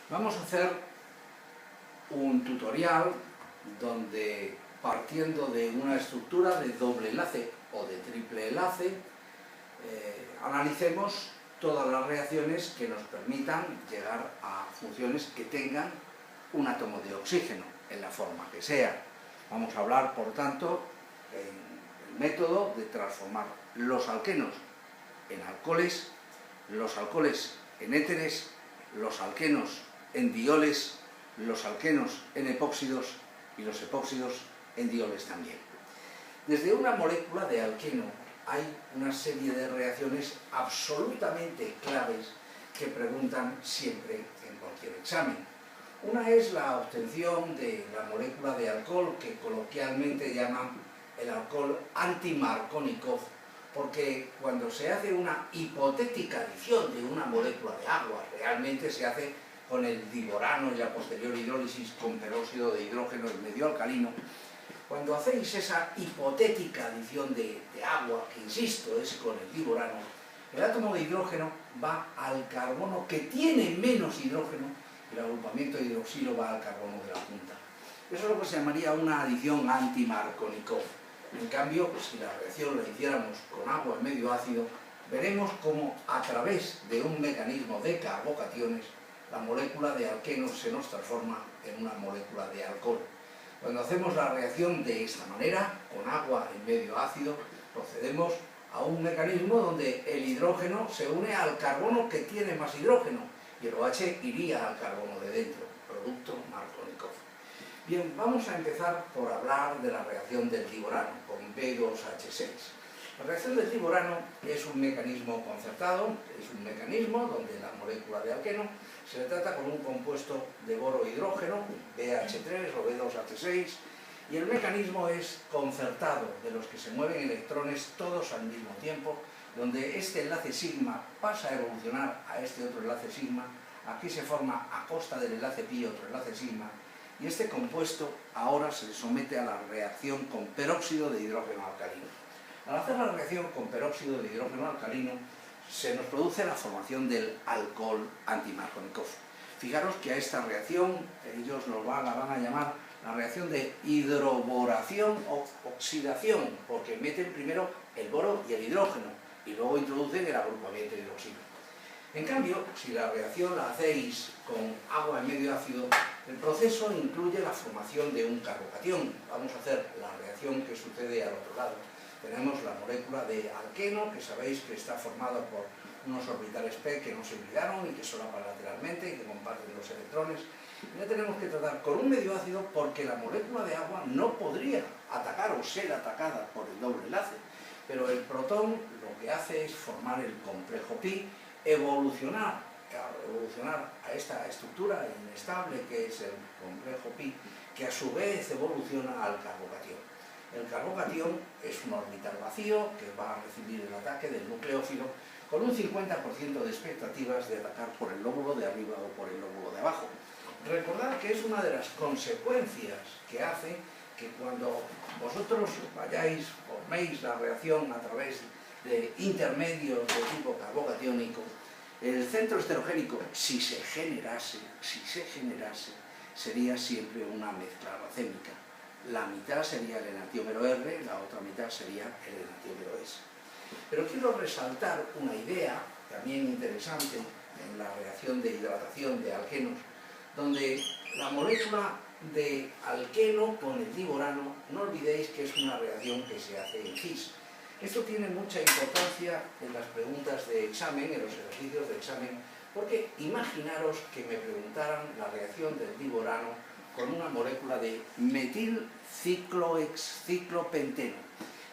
Vamos a hacer un tutorial donde, partiendo de una estructura de doble enlace o de triple enlace, analicemos todas las reacciones que nos permitan llegar a funciones que tengan un átomo de oxígeno, en la forma que sea. Vamos a hablar, por tanto, en el método de transformar los alquenos en alcoholes, los alcoholes en éteres, los alquenos en dioles, los alquenos en epóxidos y los epóxidos en dioles también. Desde una molécula de alqueno hay una serie de reacciones absolutamente claves que preguntan siempre en cualquier examen. Una es la obtención de la molécula de alcohol, que coloquialmente llaman el alcohol anti-Markovnikov, porque cuando se hace una hipotética adición de una molécula de agua, realmente se hace con el diborano y la posterior hidrólisis con peróxido de hidrógeno, el medio alcalino. Cuando hacéis esa hipotética adición de agua, que insisto, es con el diborano, el átomo de hidrógeno va al carbono que tiene menos hidrógeno y el agrupamiento de hidroxilo va al carbono de la punta. Eso es lo que se llamaría una adición anti-Markovnikov. En cambio, si la reacción la hiciéramos con agua en medio ácido, veremos cómo a través de un mecanismo de carbocationes la molécula de alqueno se nos transforma en una molécula de alcohol. Cuando hacemos la reacción de esta manera, con agua en medio ácido, procedemos a un mecanismo donde el hidrógeno se une al carbono que tiene más hidrógeno y el OH iría al carbono de dentro, producto Markovnikov. Bien, vamos a empezar por hablar de la reacción del diborano con B2H6. La reacción del diborano es un mecanismo concertado, es un mecanismo donde la molécula de alqueno se le trata con un compuesto de boro-hidrógeno, BH3 o B2H6, y el mecanismo es concertado, de los que se mueven electrones todos al mismo tiempo, donde este enlace sigma pasa a evolucionar a este otro enlace sigma, aquí se forma a costa del enlace pi otro enlace sigma, y este compuesto ahora se somete a la reacción con peróxido de hidrógeno alcalino. Al hacer la reacción con peróxido de hidrógeno alcalino, se nos produce la formación del alcohol anti-Markovnikov. Fijaros que a esta reacción ellos la van a llamar la reacción de hidroboración o oxidación, porque meten primero el boro y el hidrógeno y luego introducen el agrupamiento de hidroxilo. En cambio, si la reacción la hacéis con agua en medio ácido, el proceso incluye la formación de un carbocatión. Vamos a hacer la reacción que sucede al otro lado. Tenemos la molécula de alqueno, que sabéis que está formada por unos orbitales P que no se hibridaron y que solapan lateralmente y que comparten los electrones. Y la tenemos que tratar con un medio ácido porque la molécula de agua no podría atacar o ser atacada por el doble enlace. Pero el protón lo que hace es formar el complejo pi, evolucionar a esta estructura inestable que es el complejo pi, que a su vez evoluciona al carbocatión. El carbocatión es un orbital vacío que va a recibir el ataque del nucleófilo con un 50% de expectativas de atacar por el lóbulo de arriba o por el lóbulo de abajo. Recordad que es una de las consecuencias que hace que cuando vosotros vayáis, forméis la reacción a través de intermedios de tipo carbocatiónico, el centro heterogénico, si se generase, sería siempre una mezcla racémica. La mitad sería el enantiómero R, la otra mitad sería el enantiómero S. Pero quiero resaltar una idea también interesante en la reacción de hidratación de alquenos, donde la molécula de alqueno con el diborano, no olvidéis que es una reacción que se hace en cis. Esto tiene mucha importancia en las preguntas de examen, en los ejercicios de examen, porque imaginaros que me preguntaran la reacción del diborano con una molécula de metilciclopenteno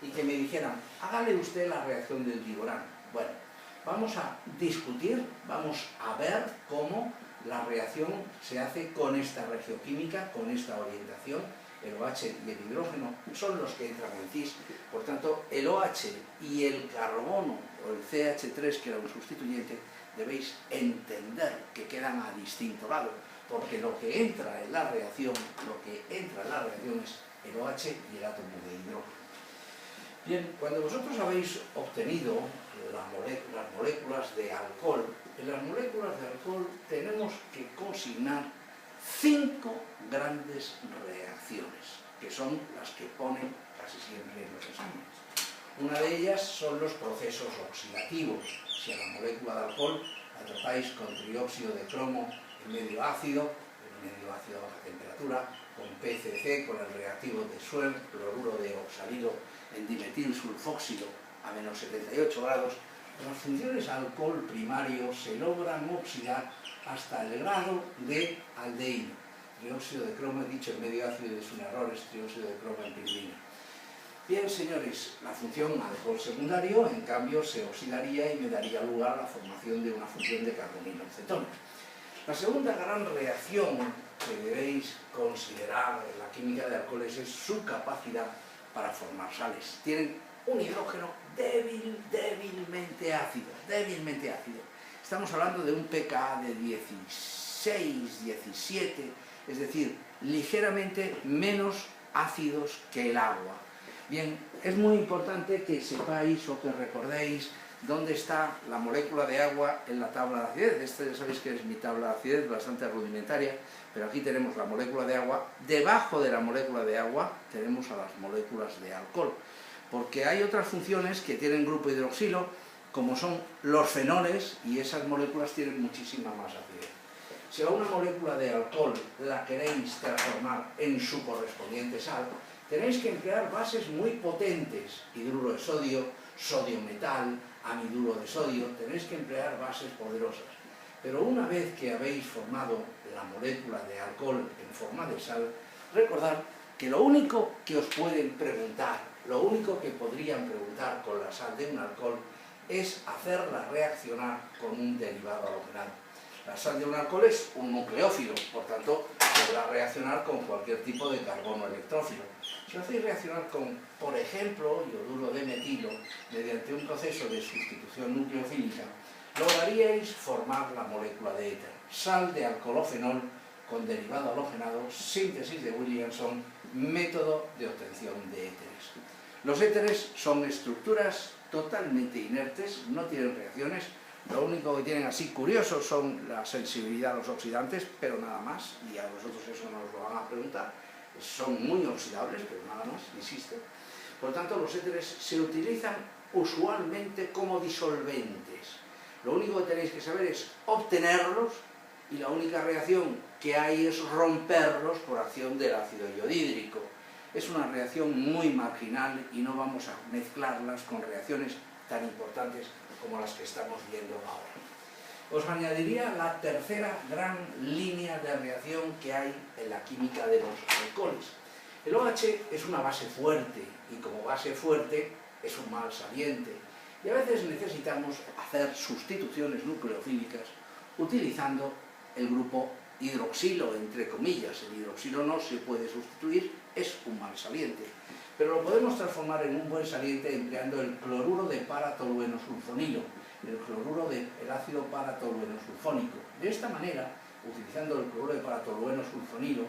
y que me dijeran, hágale usted la reacción del diborano. Bueno, vamos a discutir, vamos a ver cómo la reacción se hace con esta regioquímica, con esta orientación. El OH y el hidrógeno son los que entran en cis, por tanto el OH y el carbono o el CH3, que era un sustituyente, debéis entender que quedan a distinto lado, porque lo que entra en la reacción, es el OH y el átomo de hidrógeno. Bien, cuando vosotros habéis obtenido las moléculas de alcohol En las moléculas de alcohol tenemos que consignar 5 grandes reacciones, que son las que ponen casi siempre en los exámenes. Una de ellas son los procesos oxidativos. Si a la molécula de alcohol la tratáis con trióxido de cromo en medio ácido a baja temperatura, con PCC, con el reactivo de Schwemm, cloruro de oxalido en dimetil sulfóxido a menos 78 grados, las funciones alcohol primario se logran oxidar hasta el grado de aldehído. Trióxido de cromo, he dicho en medio ácido, es un error, es trióxido de cromo en pirmina. Bien, señores, la función alcohol secundario, en cambio, se oxidaría y me daría lugar a la formación de una función de carbonilo en cetona. La segunda gran reacción que debéis considerar en la química de alcoholes es su capacidad para formar sales. Tienen un hidrógeno débilmente ácido. Estamos hablando de un pKa de 16, 17, es decir, ligeramente menos ácidos que el agua. Bien, es muy importante que sepáis o que recordéis dónde está la molécula de agua en la tabla de acidez. Esta ya sabéis que es mi tabla de acidez, bastante rudimentaria, pero aquí tenemos la molécula de agua. Debajo de la molécula de agua tenemos a las moléculas de alcohol, porque hay otras funciones que tienen grupo hidroxilo, como son los fenoles, y esas moléculas tienen muchísima más acidez. Si a una molécula de alcohol la queréis transformar en su correspondiente sal, tenéis que emplear bases muy potentes, hidruro de sodio, sodio metal, amiduro de sodio, tenéis que emplear bases poderosas. Pero una vez que habéis formado la molécula de alcohol en forma de sal, recordad que lo único que os pueden preguntar, lo único que podrían preguntar con la sal de un alcohol es hacerla reaccionar con un derivado halogenado. La sal de un alcohol es un nucleófilo, por tanto, podrá reaccionar con cualquier tipo de carbono electrófilo. Si lo hacéis reaccionar con, por ejemplo, ioduro de metilo, mediante un proceso de sustitución nucleofílica, lograríais formar la molécula de éter. Sal de alcoholofenol con derivado halogenado, síntesis de Williamson, método de obtención de éteres. Los éteres son estructuras totalmente inertes, no tienen reacciones. Lo único que tienen así curioso son la sensibilidad a los oxidantes, pero nada más, y a vosotros eso no os lo van a preguntar. Son muy oxidables, pero nada más, insisto. Por tanto, los éteres se utilizan usualmente como disolventes. Lo único que tenéis que saber es obtenerlos, y la única reacción que hay es romperlos por acción del ácido iodídrico. Es una reacción muy marginal y no vamos a mezclarlas con reacciones tan importantes como las que estamos viendo ahora. Os añadiría la tercera gran línea de reacción que hay en la química de los alcoholes. El OH es una base fuerte y como base fuerte es un mal saliente. Y a veces necesitamos hacer sustituciones nucleofílicas utilizando el grupo hidroxilo, entre comillas. El hidroxilo no se puede sustituir, es un mal saliente. Pero lo podemos transformar en un buen saliente empleando el cloruro de paratolueno sulfonilo, el cloruro del ácido paratolueno sulfónico. De esta manera, utilizando el cloruro de paratolueno sulfonilo,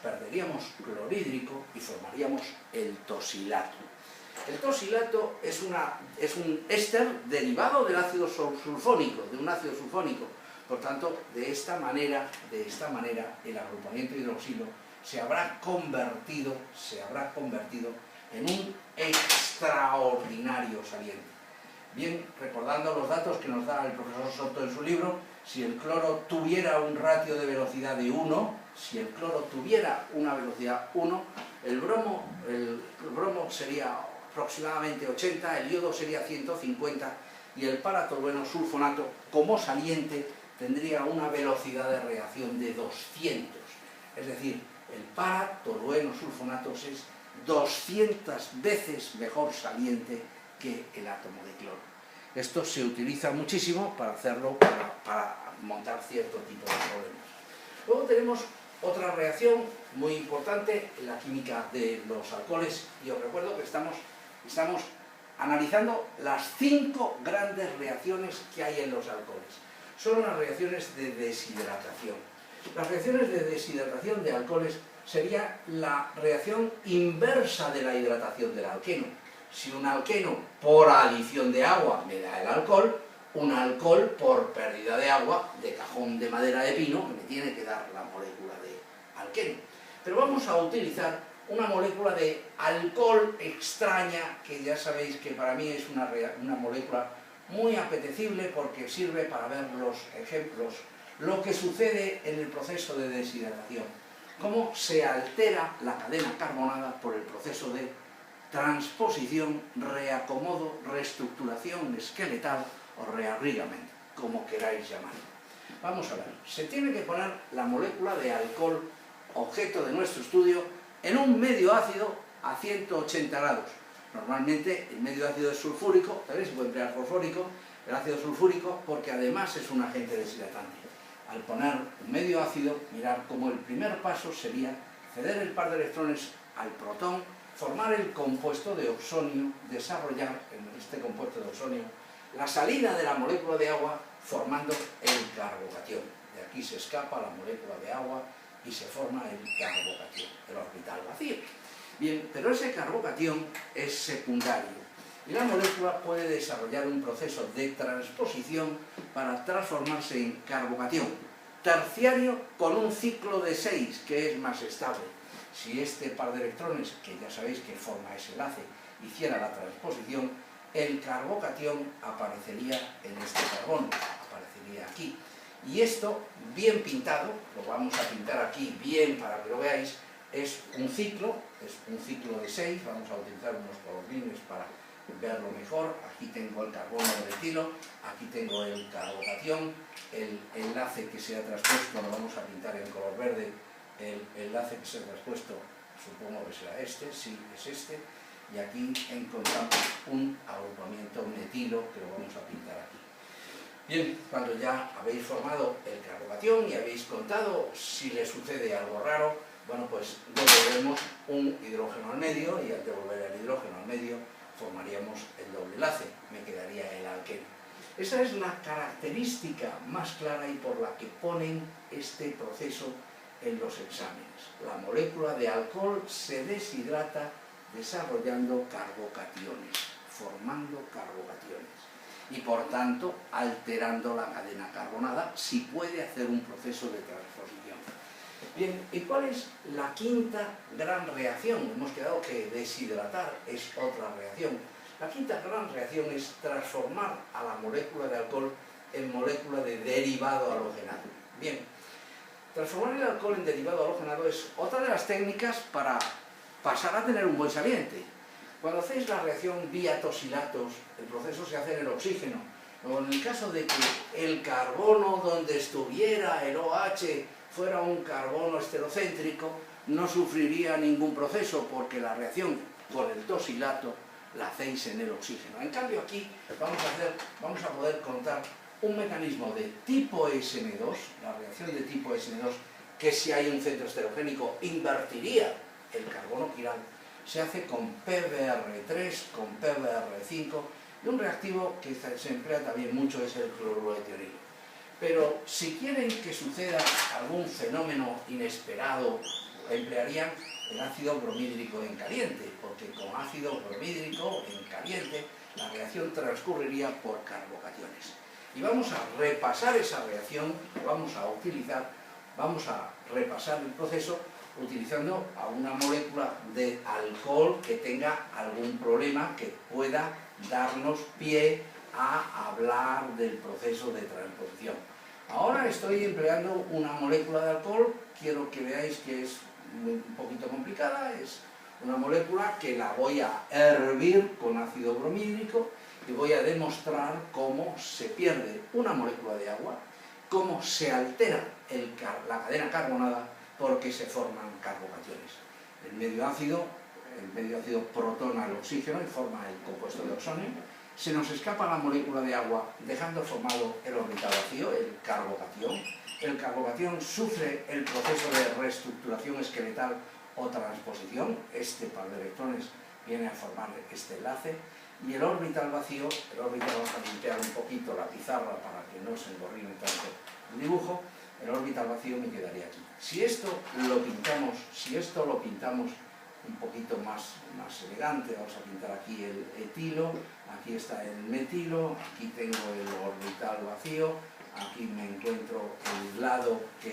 perderíamos clorhídrico y formaríamos el tosilato. El tosilato es un éster derivado del ácido sulfónico, de un ácido sulfónico. Por tanto, de esta manera, el agrupamiento hidroxilo se habrá convertido en un extraordinario saliente. Bien, recordando los datos que nos da el profesor Soto en su libro, si el cloro tuviera un ratio de velocidad de 1, si el cloro tuviera una velocidad 1, el bromo sería aproximadamente 80, el yodo sería 150 y el paratolueno sulfonato como saliente tendría una velocidad de reacción de 200. Es decir, el paratolueno sulfonato es 200 veces mejor saliente que el átomo de cloro. Esto se utiliza muchísimo para hacerlo, para montar cierto tipo de problemas. Luego tenemos otra reacción muy importante en la química de los alcoholes, y os recuerdo que estamos analizando las 5 grandes reacciones que hay en los alcoholes. Son las reacciones de deshidratación. Las reacciones de deshidratación de alcoholes sería la reacción inversa de la hidratación del alqueno. Si un alqueno por adición de agua me da el alcohol, un alcohol por pérdida de agua de cajón de madera de pino que me tiene que dar la molécula de alqueno. Pero vamos a utilizar una molécula de alcohol extraña, que ya sabéis que para mí es una molécula muy apetecible porque sirve para ver los ejemplos, lo que sucede en el proceso de deshidratación, cómo se altera la cadena carbonada por el proceso de transposición, reacomodo, reestructuración esqueletal o rearrigamiento, como queráis llamarlo. Vamos a ver, se tiene que poner la molécula de alcohol, objeto de nuestro estudio, en un medio ácido a 180 grados. Normalmente el medio ácido es sulfúrico, ¿sabéis? Se puede emplear fosfórico, el ácido sulfúrico, porque además es un agente deshidratante. Al poner un medio ácido, mirad cómo el primer paso sería ceder el par de electrones al protón, formar el compuesto de oxonio, desarrollar en este compuesto de oxonio la salida de la molécula de agua formando el carbocatión. De aquí se escapa la molécula de agua y se forma el carbocatión, el orbital vacío. Bien, pero ese carbocatión es secundario y la molécula puede desarrollar un proceso de transposición para transformarse en carbocatión terciario con un ciclo de 6, que es más estable. Si este par de electrones, que ya sabéis que forma ese enlace, hiciera la transposición, el carbocatión aparecería en este carbono, aparecería aquí. Y esto, bien pintado, lo vamos a pintar aquí bien para que lo veáis, es un ciclo de 6, vamos a utilizar unos colorines para verlo mejor. Aquí tengo el carbono del etilo, aquí tengo el carbocatión, el enlace que se ha traspuesto lo vamos a pintar en color verde, el enlace que se ha traspuesto supongo que será este, sí, es este, y aquí encontramos un agrupamiento metilo que lo vamos a pintar aquí. Bien, cuando ya habéis formado el carbocatión y habéis contado si le sucede algo raro, bueno, pues devolvemos un hidrógeno al medio y al devolver el hidrógeno al medio formaríamos el doble enlace, me quedaría el alqueno. Esa es la característica más clara y por la que ponen este proceso en los exámenes. La molécula de alcohol se deshidrata desarrollando carbocationes, formando carbocationes y por tanto alterando la cadena carbonada si puede hacer un proceso de transposición. Bien, ¿y cuál es la quinta gran reacción? Hemos quedado que deshidratar es otra reacción. La quinta gran reacción es transformar a la molécula de alcohol en molécula de derivado halogenado. Bien, transformar el alcohol en derivado halogenado es otra de las técnicas para pasar a tener un buen saliente. Cuando hacéis la reacción vía-tosilatos, el proceso se hace en el oxígeno. O en el caso de que el carbono donde estuviera el OH fuera un carbono esterocéntrico, no sufriría ningún proceso porque la reacción con el tosilato la hacéis en el oxígeno. En cambio aquí vamos a poder contar un mecanismo de tipo SN2, la reacción de tipo SN2, que si hay un centro esterogénico invertiría el carbono quiral, se hace con PBr3, con PBr5, y un reactivo que se emplea también mucho es el cloruro de tionilo. Pero si quieren que suceda algún fenómeno inesperado, emplearían el ácido bromhídrico en caliente, porque con ácido bromhídrico en caliente la reacción transcurriría por carbocationes. Y vamos a repasar esa reacción, vamos a repasar el proceso utilizando a una molécula de alcohol que tenga algún problema que pueda darnos pie a hablar del proceso de transposición. Ahora estoy empleando una molécula de alcohol, quiero que veáis que es un poquito complicada, es una molécula que la voy a hervir con ácido bromhídrico y voy a demostrar cómo se pierde una molécula de agua, cómo se altera la cadena carbonada porque se forman carbocationes. El medio ácido protona el oxígeno y forma el compuesto de oxonio. Se nos escapa la molécula de agua dejando formado el orbital vacío, el carbocatión. El carbocatión sufre el proceso de reestructuración esqueletal o transposición. Este par de electrones viene a formar este enlace. Y el orbital vacío, vamos a limpiar un poquito la pizarra para que no se engorrine tanto el dibujo. El orbital vacío me quedaría aquí. Si esto lo pintamos un poquito más elegante. Vamos a pintar aquí el etilo, aquí está el metilo, aquí tengo el orbital vacío, aquí me encuentro el lado que